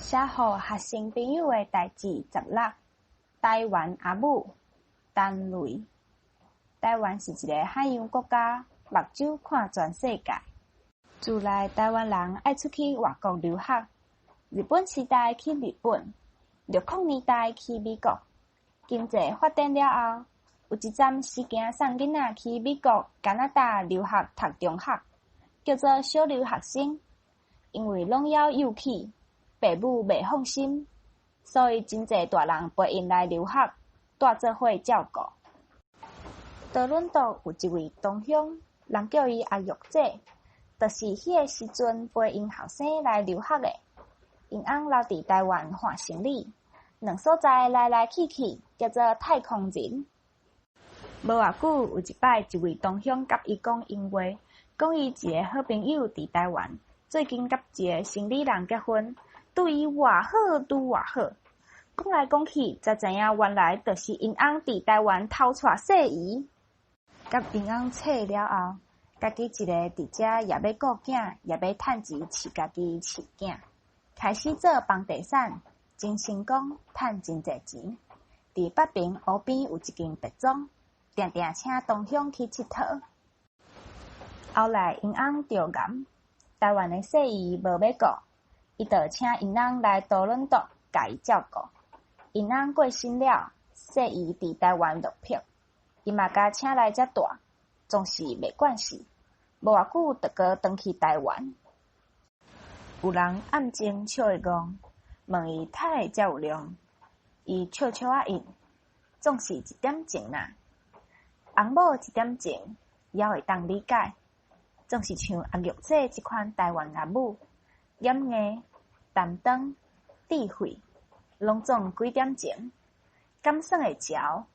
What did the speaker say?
写予学生朋友的代志16。台湾阿母陈雷。台湾是一个海洋国家，目睭看全世界。自来台湾人爱出去外国留学，日本时代去日本，60年代去美国。经济发展了后，有一站时间送囡仔去美国、加拿大留学读中学，叫做小留学生。因为拢要幼起，父母袂放心，所以真侪大人陪因来留学，带做伙照顾。多伦多有一位同乡，人叫伊阿玉姐，就是迄个时阵陪因后生来留学的。因翁留伫台湾换行李，两所在来来去去，叫做太空人。无偌久，有一摆，一位同乡甲伊讲因话，讲伊一个好朋友伫台湾，最近甲一个生理人结婚，对伊偌好，拄偌好。讲来讲去，才知影原来就是因翁伫台湾偷带细姨。甲因翁扯了后，家己一个伫遮也要顾囝，也要趁钱饲家己饲囝，开始做房地产，真成功，趁真侪钱。伫北平湖边有一间别庄，定定请同乡去佚佗。后来因翁着癌，台湾的细姨无要顾，伊就请因翁来多伦多甲伊照顾。因翁过身了，细姨伫台湾落魄，伊嘛甲请来遮住，总是袂惯势。无偌久，就过转去台湾。有人暗情笑伊戆，问伊太才有量，伊笑笑啊应，总是一点情啦。翁某一点情，也会当理解。总是像阿玉姐即款台湾阿母，严硬、担当、智慧，拢总几点情，感爽会潮。